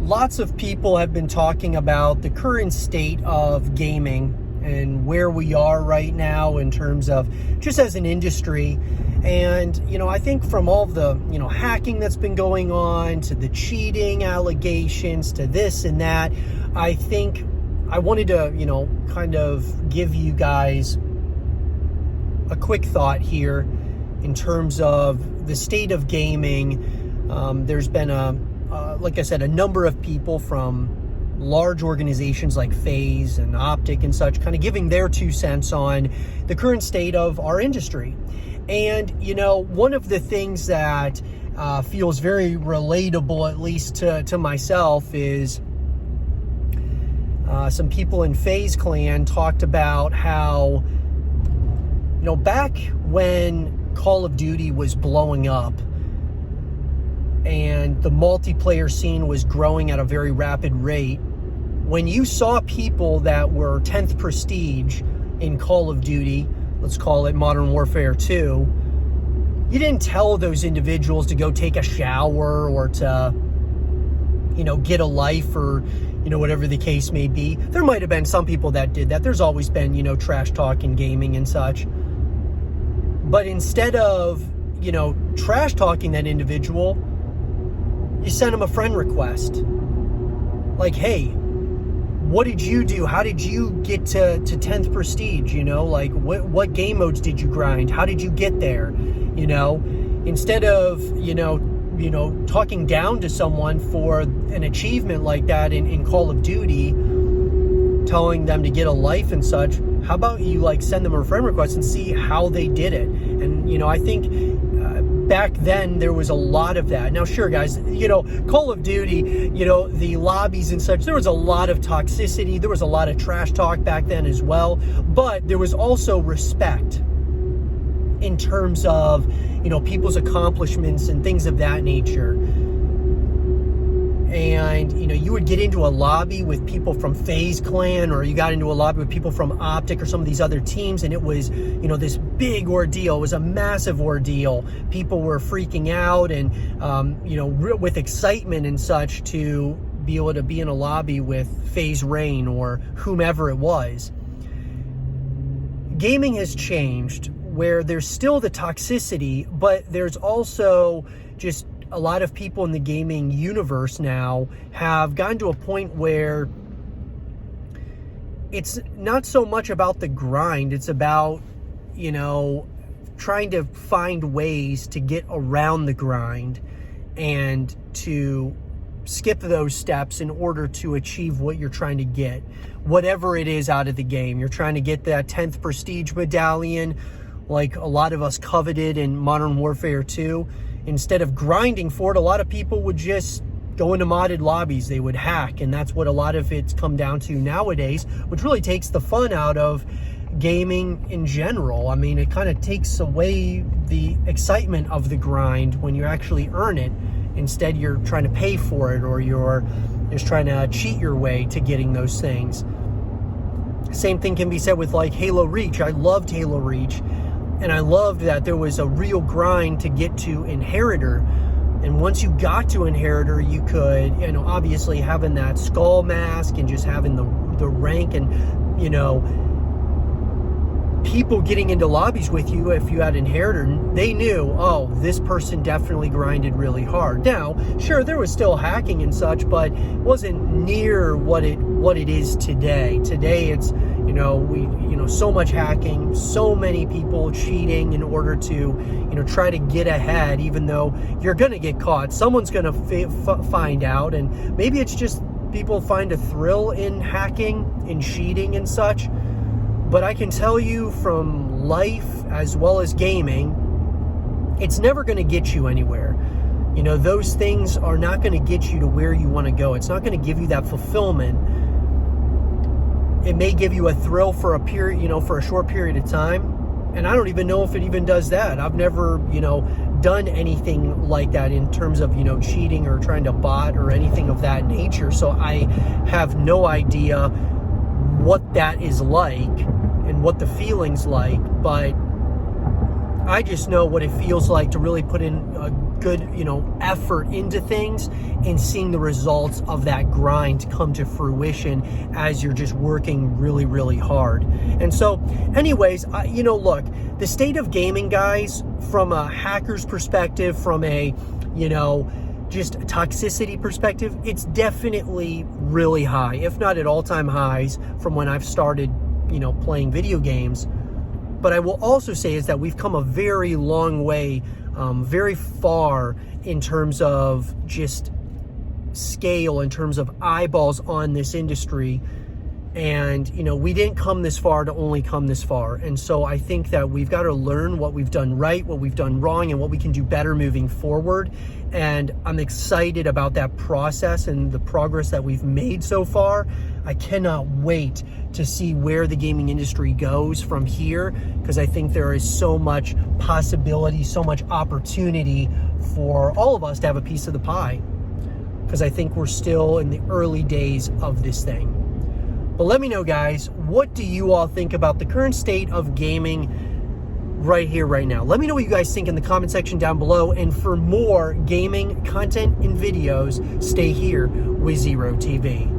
lots of people have been talking about the current state of gaming and where we are right now in terms of just as an industry. And, I think from all of the, hacking that's been going on to the cheating allegations to this and that, I think I wanted to, kind of give you guys a quick thought here in terms of the state of gaming. There's been like I said, a number of people from large organizations like FaZe and Optic and such kind of giving their 2 cents on the current state of our industry. And, one of the things that feels very relatable, at least to myself, is some people in FaZe Clan talked about how, back when Call of Duty was blowing up and the multiplayer scene was growing at a very rapid rate, when you saw people that were 10th prestige in Call of Duty, let's call it Modern Warfare 2, you didn't tell those individuals to go take a shower or to, get a life or, whatever the case may be. There might have been some people that did that. There's always been, trash talk in gaming and such. But instead of, trash talking that individual, you send them a friend request. Like, hey, what did you do? How did you get to 10th prestige? Like what game modes did you grind? How did you get there? Instead of, talking down to someone for an achievement like that in Call of Duty, telling them to get a life and such, how about you send them a friend request and see how they did it? And, I think back then there was a lot of that. Now, sure, guys, Call of Duty, the lobbies and such, there was a lot of toxicity. There was a lot of trash talk back then as well. But there was also respect in terms of, people's accomplishments and things of that nature. And, you would get into a lobby with people from FaZe Clan, or you got into a lobby with people from Optic or some of these other teams, and it was, this big ordeal. It was a massive ordeal. People were freaking out and, with excitement and such to be able to be in a lobby with FaZe Rain or whomever it was. Gaming has changed where there's still the toxicity, but there's also just a lot of people in the gaming universe now have gotten to a point where it's not so much about the grind. It's about, trying to find ways to get around the grind and to skip those steps in order to achieve what you're trying to get, whatever it is out of the game. You're trying to get that 10th prestige medallion like a lot of us coveted in Modern Warfare 2. Instead of grinding for it, a lot of people would just go into modded lobbies. They would hack, and that's what a lot of it's come down to nowadays, which really takes the fun out of gaming in general. I mean, it kind of takes away the excitement of the grind when you actually earn it. Instead, you're trying to pay for it, or you're just trying to cheat your way to getting those things. Same thing can be said with Halo Reach. I loved Halo Reach, and I loved that there was a real grind to get to Inheritor. And once you got to Inheritor, you could, obviously having that skull mask and just having the rank and, people getting into lobbies with you, if you had Inheritor, they knew, oh, this person definitely grinded really hard. Now, sure, there was still hacking and such, but it wasn't near what it is today. Today, it's, so much hacking, so many people cheating in order to, try to get ahead, even though you're going to get caught. Someone's going to find out, and maybe it's just people find a thrill in hacking, in cheating and such. But I can tell you from life as well as gaming, it's never going to get you anywhere. Those things are not going to get you to where you want to go. It's not going to give you that fulfillment. It may give you a thrill for a period, for a short period of time. And I don't even know if it even does that. I've never, done anything like that in terms of, cheating or trying to bot or anything of that nature. So I have no idea what that is like and what the feeling's like, but I just know what it feels like to really put in good, effort into things and seeing the results of that grind come to fruition as you're just working really, really hard. And so anyways, look, the state of gaming, guys, from a hacker's perspective, from a, just toxicity perspective, it's definitely really high, if not at all-time highs from when I've started, playing video games. But I will also say is that we've come a very long way, very far in terms of just scale, in terms of eyeballs on this industry. And, we didn't come this far to only come this far. And so I think that we've got to learn what we've done right, what we've done wrong, and what we can do better moving forward. And I'm excited about that process and the progress that we've made so far. I cannot wait to see where the gaming industry goes from here, because I think there is so much possibility, so much opportunity for all of us to have a piece of the pie, because I think we're still in the early days of this thing. But let me know, guys, what do you all think about the current state of gaming right here, right now? Let me know what you guys think in the comment section down below. And for more gaming content and videos, stay here with Zero TV.